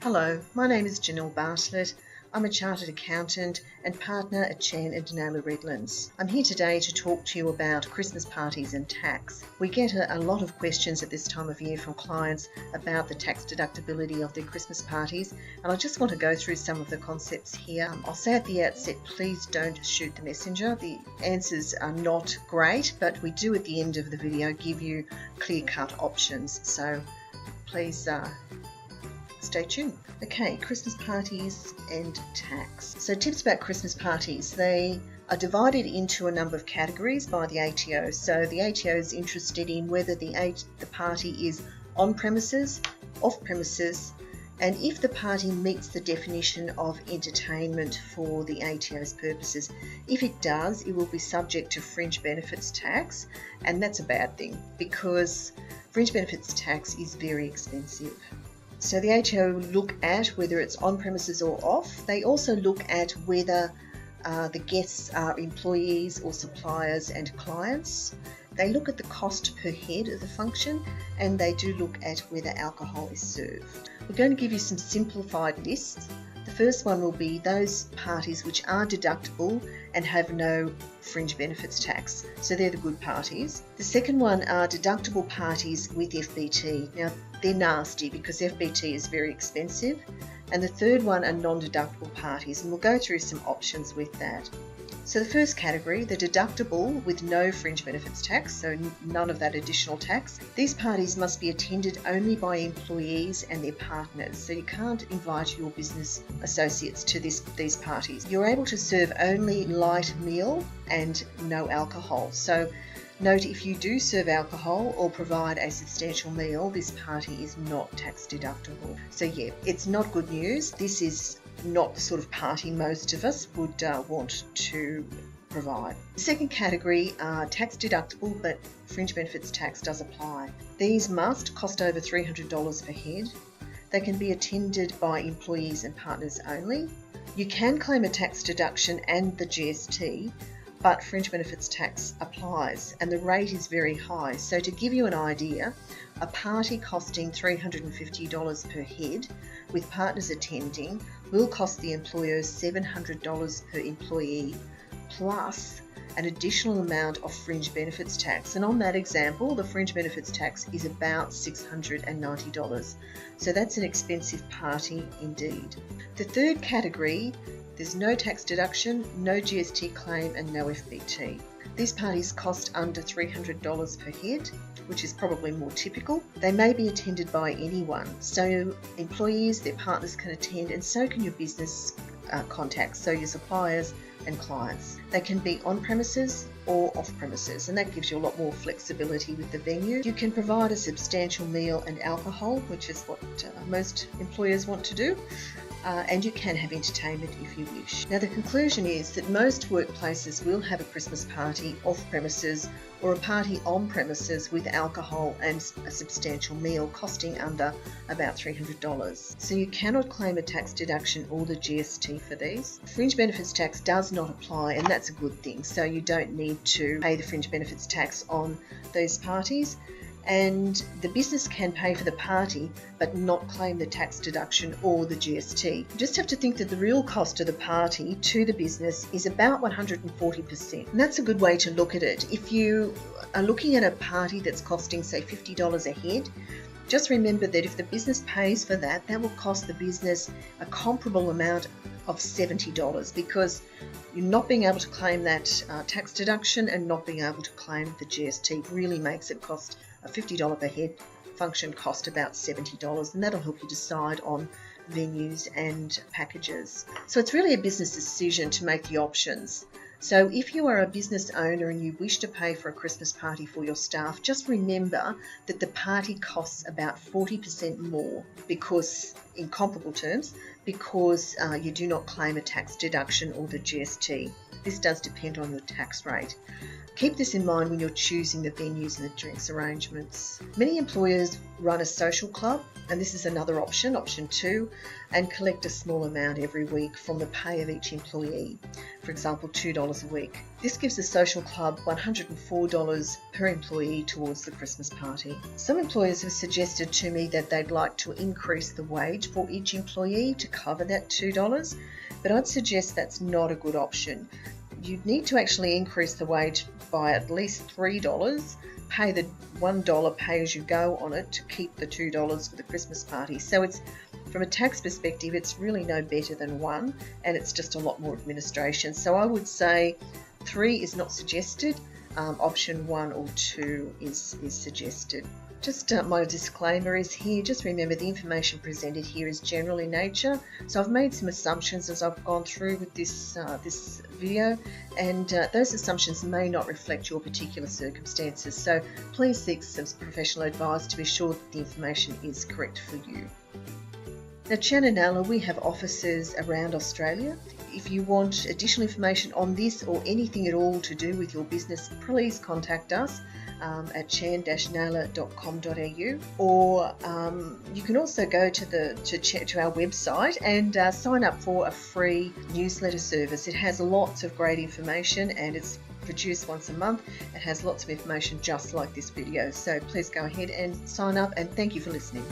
Hello, my name is Janelle Bartlett. I'm a chartered accountant and partner at Chan and Janelle Redlands. I'm here today to talk to you about Christmas parties and tax. We get a lot of questions at this time of year from clients about the tax deductibility of their Christmas parties, and I just want to go through some of the concepts here. I'll say at the outset, please don't shoot the messenger. The answers are not great, but we do at the end of the video give you clear-cut options, so please stay tuned. Okay, Christmas parties and tax. So tips about Christmas parties. They are divided into a number of categories by the ATO. So the ATO is interested in whether the party is on premises, off premises, and if the party meets the definition of entertainment for the ATO's purposes. If it does, it will be subject to fringe benefits tax, and that's a bad thing because fringe benefits tax is very expensive. So the ATO look at whether it's on premises or off. They also look at whether the guests are employees or suppliers and clients. They look at the cost per head of the function, and they do look at whether alcohol is served. We're going to give you some simplified lists. The first one will be those parties which are deductible and have no fringe benefits tax. So they're the good parties. The second one are deductible parties with FBT. Now they're nasty because FBT is very expensive. And the third one are non-deductible parties, and we'll go through some options with that. So the first category, the deductible with no fringe benefits tax, so none of that additional tax. These parties must be attended only by employees and their partners, so you can't invite your business associates to these parties. You're able to serve only light meal and no alcohol. So note, if you do serve alcohol or provide a substantial meal, this party is not tax deductible. So yeah, it's not good news. This is not the sort of party most of us would want to provide. The second category are tax deductible, but fringe benefits tax does apply. These must cost over $300 per head. They can be attended by employees and partners only. You can claim a tax deduction and the GST, but fringe benefits tax applies and the rate is very high. So to give you an idea, a party costing $350 per head with partners attending will cost the employers $700 per employee plus an additional amount of fringe benefits tax. And on that example, the fringe benefits tax is about $690. So that's an expensive party indeed. The third category, there's no tax deduction, no GST claim and no FBT. These parties cost under $300 per head, which is probably more typical. They may be attended by anyone. So employees, their partners can attend, and so can your business contacts, so your suppliers and clients. They can be on premises or off premises, and that gives you a lot more flexibility with the venue. You can provide a substantial meal and alcohol, which is what most employers want to do. And you can have entertainment if you wish. Now the conclusion is that most workplaces will have a Christmas party off premises or a party on premises with alcohol and a substantial meal costing under about $300. So you cannot claim a tax deduction or the GST for these. Fringe benefits tax does not apply, and that's a good thing. So you don't need to pay the fringe benefits tax on those parties. And the business can pay for the party but not claim the tax deduction or the GST. You just have to think that the real cost of the party to the business is about 140%. And that's a good way to look at it. If you are looking at a party that's costing, say, $50 a head, just remember that if the business pays for that, that will cost the business a comparable amount of $70 because you're not being able to claim that tax deduction and not being able to claim the GST really makes it cost a $50 per head function cost about $70, and that'll help you decide on venues and packages. So it's really a business decision to make the options. So if you are a business owner and you wish to pay for a Christmas party for your staff, just remember that the party costs about 40% more because, in comparable terms, because you do not claim a tax deduction or the GST. This does depend on your tax rate. Keep this in mind when you're choosing the venues and the drinks arrangements. Many employers run a social club, and this is another option, option 2, and collect a small amount every week from the pay of each employee. For example, $2 a week. This gives the social club $104 per employee towards the Christmas party. Some employers have suggested to me that they'd like to increase the wage for each employee to cover that $2, but I'd suggest that's not a good option. You'd need to actually increase the wage by at least $3, pay the $1 pay-as-you-go on it to keep the $2 for the Christmas party. So it's, from a tax perspective, it's really no better than 1, and it's just a lot more administration. So I would say 3 is not suggested. Option 1 or 2 is suggested. Just my disclaimer is here, just remember the information presented here is general in nature. So I've made some assumptions as I've gone through with this video, and those assumptions may not reflect your particular circumstances. So please seek some professional advice to be sure that the information is correct for you. Now, Janelle, we have offices around Australia. If you want additional information on this or anything at all to do with your business, please contact us at chan-nala.com.au, or you can also go to our website and sign up for a free newsletter service. It has lots of great information, and it's produced once a month. It has lots of information just like this video. So please go ahead and sign up, and thank you for listening.